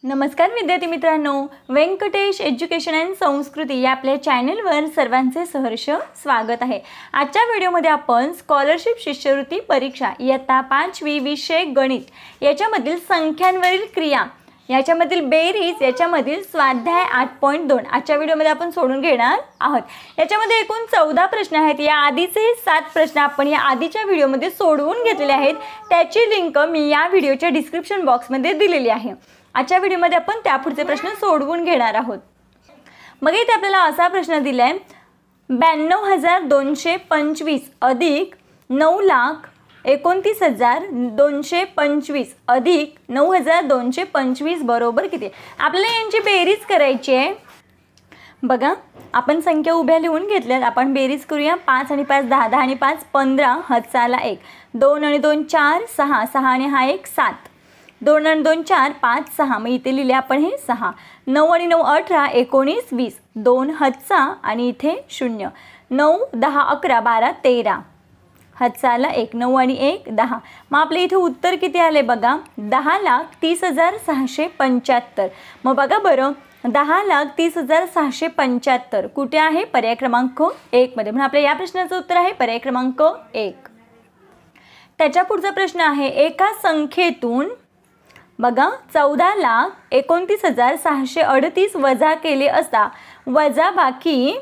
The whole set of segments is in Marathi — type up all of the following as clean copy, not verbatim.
नमस्कार विद्यार्थी मित्रांनो, व्यंकटेश एज्युकेशन अँड संस्कृती या आपल्या चॅनलवर सर्वांचे सहर्ष स्वागत आहे। आजच्या व्हिडिओमध्ये आपण स्कॉलरशिप शिष्यवृत्ती परीक्षा इयत्ता 5वी विषय गणित याच्यामधील संख्यांवरील क्रिया, याच्यामधील बेरीज, याच्यामधील स्वाध्याय 8.2 आजच्या व्हिडिओमध्ये आपण सोडून घेणार आहोत। याच्यामध्ये एकूण 14 प्रश्न आहेत। या आधीचे 7 प्रश्न आपण या आधीच्या व्हिडिओमध्ये सोडवून घेतलेले आहेत। त्याची लिंक मी या व्हिडिओच्या डिस्क्रिप्शन बॉक्समध्ये दिलेली आहे। आजच्या व्हिडिओमध्ये आपण त्यापुढचे प्रश्न सोडवून घेणार आहोत। मग इथे आपल्याला असा प्रश्न दिलाय, 92,225 अधिक 9,29,225 अधिक 9,225 बरोबर किती? आपल्याला यांची बेरीज करायची आहे। बघा, आपण संख्या उभ्या लिहून घेतल्यात, आपण बेरीज करूया। 5 आणि 5 10, 10 आणि 5 15, हातचाला 1, 2 आणि 2 4, 6, 6 आणि हा 1 7, 2 आणि 2 4 5 6, मग इथे लिहिले आपण हे 6, 9 आणि 9 18 19 20, 2 हातचा आणि इथे 0, 9 10 11 12 13, हातचाला 1, 9 आणि 1 10। मग आपले इथे उत्तर किती आले बघा, 10,30,675। मग बघा बरं, 10,30,675 कुठे आहे? पर्याय क्रमांक 1 मध्ये। म्हणून आपल्या या प्रश्नाचं उत्तर आहे पर्याय क्रमांक 1। त्याच्या पुढचा प्रश्न आहे, एका संख्येतून बघा 14,29,638 वजा केले असता वजा बाकी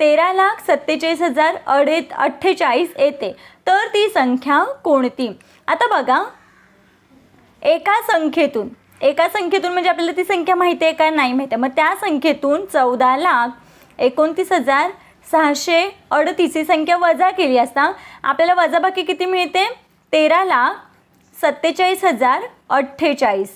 13,47,048 येते, तर ती संख्या कोणती? आता बघा, एका संख्येतून म्हणजे आपल्याला ती संख्या माहिती आहे का? नाही माहिती आहे। मग त्या संख्येतून 14,29,638 ही संख्या वजा केली असता आपल्याला वजाबाकी किती मिळते? 13,47,048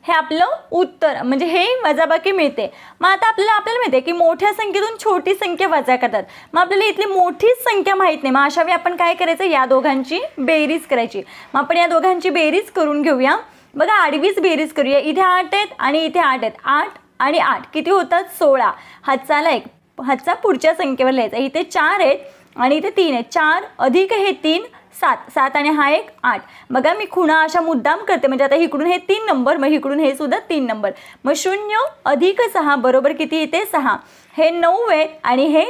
हे आपलं उत्तर, म्हणजे हे वजाबाकी मिळते। मग आता आपल्याला माहिती आहे की मोठ्या संख्येतून छोटी संख्या वजा करतात। मग आपल्याला इथली मोठीच संख्या माहीत नाही, मग अशा वेळी आपण काय करायचं? या दोघांची बेरीज करायची। मग आपण या दोघांची बेरीज करून घेऊया। बघा, आडवीच बेरीज करूया। इथे 8 आहेत आणि इथे 8 आहेत, 8 आणि 8 किती होतात? 16, हातचाला 1, हातचा पुढच्या संख्येवर लिहायचा। इथे 4 आहेत आणि इथे 3 आहेत, 4 अधिक हे 3 7, 7 आणि हा 1 8। बघा, मी खुणा अशा मुद्दाम करते, म्हणजे आता इकडून हे 3 नंबर, मग इकडून हे सुद्धा 3 नंबर। मग 0 अधिक 6 बरोबर किती येते? 6। हे 9 आहेत आणि हे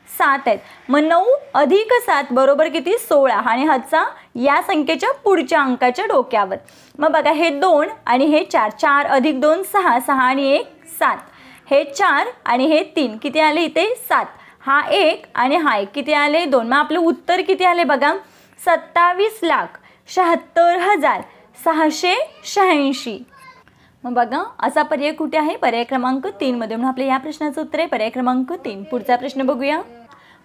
7 आहेत, मग 9 अधिक 7 बरोबर किती? 16 आणि हातचा या संख्येच्या पुढच्या अंकाच्या डोक्यावर। मग बघा, हे 2 आणि हे 4, 4 अधिक 2 6, 6 आणि 1 7, हे 4 आणि हे 3 किती आले? इथे 7, हा 1 आणि हा 1 किती आले? 2। मग आपलं उत्तर किती आले बघा, 27,76,686। मग बघा, असा पर्याय कुठे आहे? पर्याय क्रमांक 3 मध्ये। म्हणून आपल्या या प्रश्नाचं उत्तर आहे पर्याय क्रमांक 3। पुढचा प्रश्न बघूया।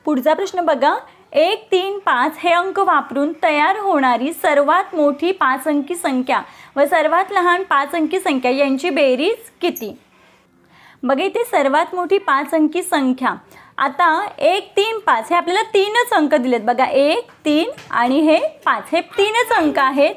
पुढचा प्रश्न बघा, 1 3 5 हे अंक वापरून तयार होणारी सर्वात मोठी 5 अंकी संख्या व सर्वात लहान 5 अंकी संख्या यांची बेरीज किती? बघा, इथे सर्वात मोठी 5 अंकी संख्या, आता 1 3 5 हे आपल्याला 3च अंक दिलेत। बघा, 1 3 आणि हे 5 हे 3च अंक आहेत।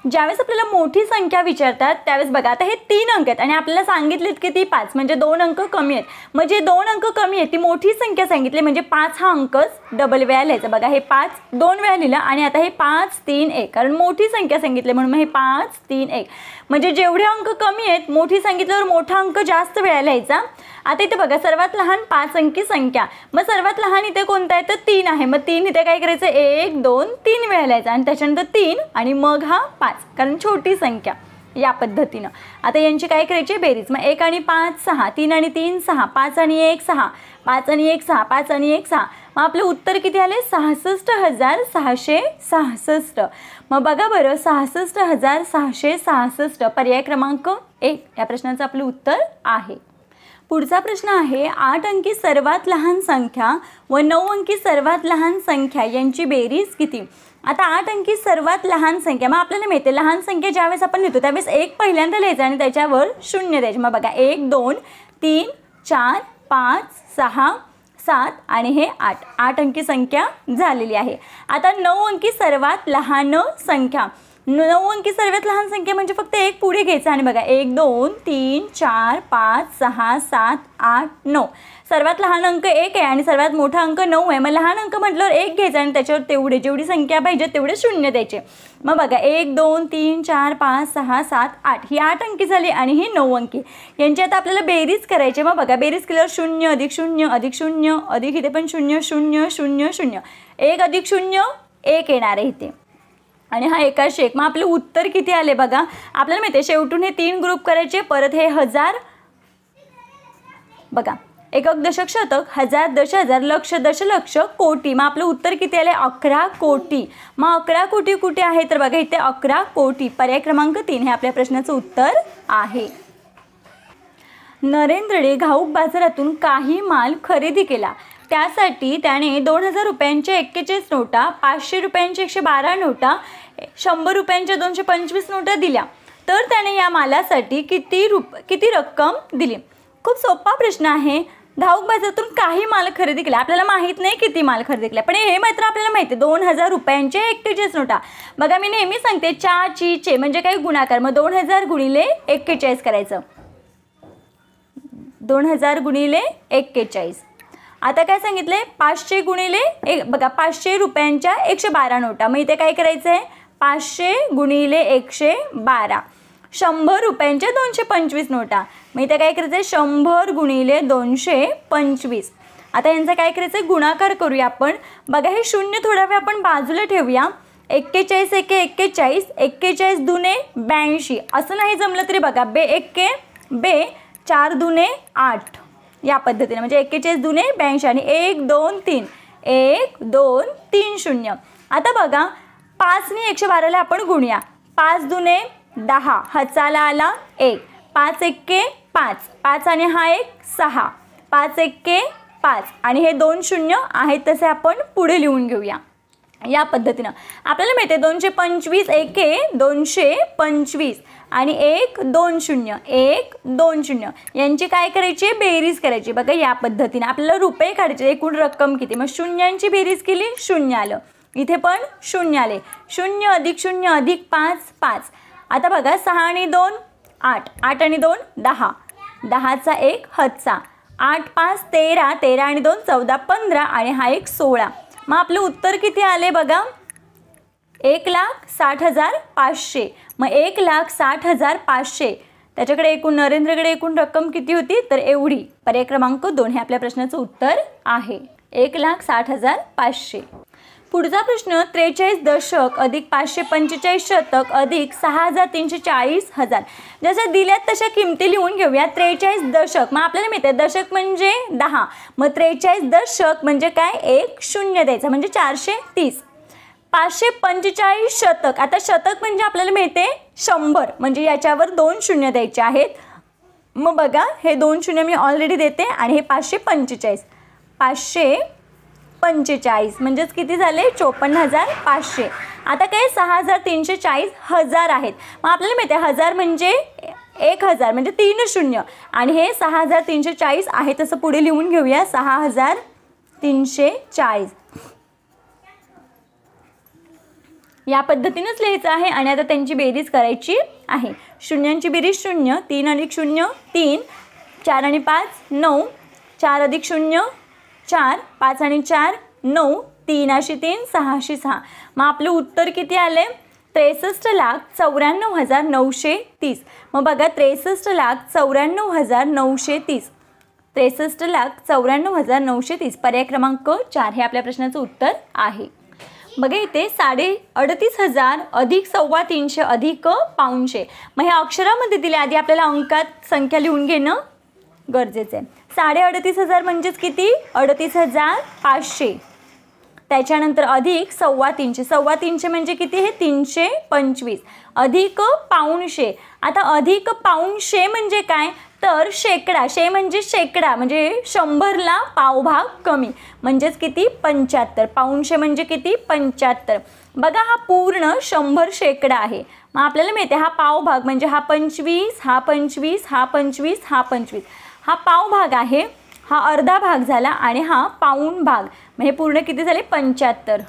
ज्यावेळेस आपल्याला मोठी संख्या विचारतात त्यावेळेस बघा, आता हे 3 अंक आहेत आणि आपल्याला सांगितलेत की ती 5, म्हणजे 2 अंक कमी आहेत। म्हणजे 2 अंक कमी आहेत, ती मोठी संख्या सांगितली, म्हणजे 5 हा अंकच डबल वेळा लिहायचा। बघा, हे 5 2 वेळा लिहिलं आणि आता हे 5 3 1, कारण मोठी संख्या सांगितली म्हणून हे 5 3 1, म्हणजे जेवढे अंक कमी आहेत मोठी सांगितल्यावर मोठा अंक जास्त वेळा लिहायचा। आता इथे बघा, सर्वात लहान 5 अंकी संख्या, मग सर्वात लहान इथे कोणता आहे? तर 3 आहे। मग 3 इथे काय करायचं? 1 2 3 वेळा लिहायचा आणि त्याच्यानंतर 3 आणि मग हा 5, कारण छोटी संख्या, या पद्धतीनं। आता यांची काय करायची? बेरीज। मग 1 आणि 5 6, 3 आणि 3 6, 5 आणि 1 6, 5 आणि 1 6, 5 आणि 1 6। मग आपले उत्तर किती आले? 66,666। मग बघा बरं, 66,666 पर्याय क्रमांक 1 या प्रश्नाचं आपलं उत्तर आहे। पुढचा प्रश्न आहे, 8 अंकी सर्वात लहान संख्या व 9 अंकी सर्वात लहान संख्या यांची बेरीज किती? आता 8 अंकी सर्वात लहान संख्या, मग आपल्याला माहिती लहान संख्या ज्यावेळेस आपण लिहितो त्यावेळेस 1 पहिल्यांदा लिहायचं आणि त्याच्यावर 0 द्यायचे। मग बघा, 1 2 3 4 5 6 7 आणि हे 8 अंकी संख्या झालेली आहे। आता 9 अंकी सर्वात लहान संख्या, 9 अंकी सर्वात लहान संख्या म्हणजे फक्त एक पुढे घ्यायचं आणि बघा 1 2 3 4 5 6 7 8 9 सर्वात लहान अंक 1 आहे आणि सर्वात मोठा अंक 9 आहे. मग लहान अंक म्हटल्यावर 1 घ्यायचा आणि त्याच्यावर जेवढी संख्या पाहिजे तेवढे शून्य द्यायचे. मग बघा 1 2 3 4 5 6 7 8 ही 8 अंकी झाली आणि ही 9 अंकी. यांची आता आपल्याला बेरीज करायची. मग बघा बेरीज केल्यावर 0 अधिक 0 अधिक 0 अधिक इथे पण 0 0 0 0 1 अधिक 0 1 येणार आहे इथे आणि हा एकाशे एक. मग आपलं उत्तर किती आले बघा. आपल्याला माहिती आहे शेवटून हे 3 ग्रुप करायचे. परत हे 1000 बघा एकक दशक शतक हजार दशहजार लक्ष दशलक्ष कोटी. मग आपलं उत्तर किती आले 11 कोटी. मग 11 कोटी कुठे आहे तर बघा इथे 11 कोटी. पर्याय क्रमांक 3 हे आपल्या प्रश्नाचं उत्तर आहे. नरेंद्रने घाऊक बाजारातून काही माल खरेदी केला. त्यासाठी त्याने 2000 रुपयांच्या 41 नोटा, 500 रुपयांच्या 112 नोटा, 100 रुपयांच्या 225 नोटा दिल्या. तर त्याने या मालासाठी किती रक्कम दिली. खूप सोपा प्रश्न आहे. घाऊक बाजारातून काही माल खरेदी केला. आपल्याला माहीत नाही किती माल खरेदी केला पण हे मात्र आपल्याला माहिती आहे 2000 रुपयांचे 41 नोटा. बघा मी नेहमी सांगते चे म्हणजे काही गुणाकार. मग 2000 गुणिले 41 करायचं. 2000 गुणिले 41. आता काय सांगितले 500 गुणिले बघा 500 रुपयांच्या 112 नोटा. मग इथे काय करायचं आहे 500 गुणिले 112. 100 रुपयांच्या 225 नोटा. मग इथे काय करायचं आहे 100 गुणिले 225. आता यांचा काय करायचं आहे गुणाकार करूया आपण. बघा हे शून्य थोडा वेळ आपण बाजूला ठेवूया. 41 एके 41, 41 दुने 82. असं नाही जमलं तरी बघा बे 4 दुने 8 या पद्धतीने म्हणजे 41 दुने 82 आणि 1 2 3 1 2 3 0. आता बघा 5 ने 112ला आपण गुणूया. 5 दुने 10 हचाला आला 1. 5 एक्के 5 5 आणि हा 1 6. 5 एक्के 5 आणि हे 2 शून्य आहेत तसे आपण पुढे लिहून घेऊया. या पद्धतीनं आपल्याला माहिती आहे 225 एके 225 आणि 1 2 0 1 2 0 यांची काय करायची बेरीज करायची. बघा या पद्धतीने आपल्याला रुपये काढायचे. एकूण रक्कम किती मग शून्यांची बेरीज केली 0 आलं. इथे पण 0 आले. 0 अधिक 0 अधिक 5 5. आता बघा 6 आणि 2 8 8 आणि 2 10 10चा 1 हचा 8 5 13 13 आणि 2 14 15 आणि हा 1 16. मग आपलं उत्तर किती आले बघा 1,60,500. मग 1,60,500 त्याच्याकडे एकूण नरेंद्रकडे एकूण रक्कम किती होती तर एवढी. पर्याय क्रमांक 2 हे आपल्या प्रश्नाचं उत्तर आहे 1,60,500. पुढचा प्रश्न 43 दशक अधिक 545 शतक अधिक 6,340,000. जसं दिल्यात तशा किमती लिहून घेऊया. 43 दशक मग आपल्याला माहिती आहे दशक म्हणजे 10. मग 43 दशक म्हणजे काय एक शून्य द्यायचा म्हणजे 430. 545 शतक. आता शतक म्हणजे आपल्याला माहिती आहे 100 म्हणजे याच्यावर 2 शून्य द्यायचे आहेत. मग बघा हे 2 शून्य मी ऑलरेडी देते आणि हे 545 545 म्हणजेच किती झाले 54,500. आता काय 6,340,000 आहेत. मग आपल्याला माहिती आहे 1000 म्हणजे 1000 म्हणजे 3 शून्य आणि हे 6,340 आहे तसं पुढे लिहून घेऊया 6,340 या पद्धतीनेच लिहायचं आहे. आणि आता त्यांची बेरीज करायची आहे. शून्यांची बेरीज 0 3 अधिक 0 3 4 आणि 5 9 4 अधिक 0 4 5 आणि 4 9 3 अशी 3 6 अशी 6. मग आपलं उत्तर किती आले 63,94,930. मग बघा 63,94,930 63,94,930 पर्याय क्रमांक 4 हे आपल्या प्रश्नाचं उत्तर आहे. बघा इथे 38,500 अधिक 325 अधिक 500. मग हे अक्षरामध्ये दिले. आधी आपल्याला अंकात संख्या लिहून घेणं गरजेचं आहे. 38,500 म्हणजेच किती 38,500. त्याच्यानंतर अधिक 325 325 म्हणजे किती हे 325 अधिक 500. आता अधिक 500 म्हणजे काय तर शेकडा. म्हणजे शेकडा म्हणजे 100ला पावभाग कमी म्हणजेच किती 75. 500 म्हणजे किती 75. बघा हा पूर्ण 100 शेकडा आहे. मग आपल्याला माहिती आहे हा पावभाग म्हणजे हा 25 हा 25 हा 25 हा 25 हा पाव भाग आहे. हा अर्धा भाग झाला आणि हा पाऊण भाग. मग हे पूर्ण किती झाले 75.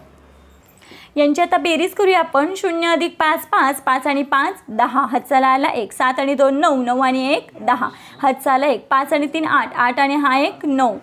यांची आता बेरीज करूया आपण. 0 अधिक 5 5, 5 आणि 5 10, हातचाला आला 1, 7 आणि 2 9, 9 आणि 1 10, हातचाला 1, 5 आणि 3 8, 8 आणि हा 1 9,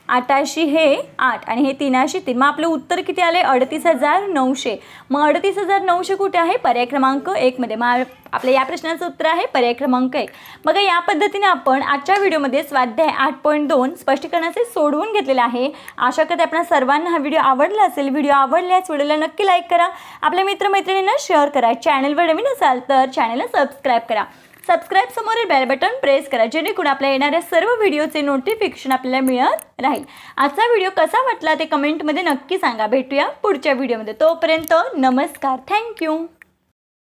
8 हे 8 आणि हे 3 3. मग आपलं उत्तर किती आले? 38,900. मग 38,900 कुठे आहे? पर्याय क्रमांक 1 मध्ये. मग आपल्या या प्रश्नाचं उत्तर आहे पर्याय क्रमांक 1. बघा या पद्धतीने आपण आजच्या व्हिडिओमध्ये स्वाध्याय 8.2 स्पष्टीकरणाचे सोडवून घेतलेले आहे. आशा करते आपल्या सर्वांना हा व्हिडिओ आवडला असेल. व्हिडिओ आवडल्यास व्हिडिओला नक्की लाईक करा, आपल्या मित्रमैत्रिणींना शेअर करा. चॅनलवर नवीन असाल तर चॅनलला सबस्क्राईब करा. सबस्क्राईब समोरील बेल बटन प्रेस करा, जेणेकरून आपल्या येणाऱ्या सर्व व्हिडिओचे नोटिफिकेशन आपल्याला मिळत राहील. आजचा व्हिडिओ कसा वाटला ते कमेंटमध्ये नक्की सांगा. भेटूया पुढच्या व्हिडिओमध्ये. तोपर्यंत नमस्कार. थँक्यू.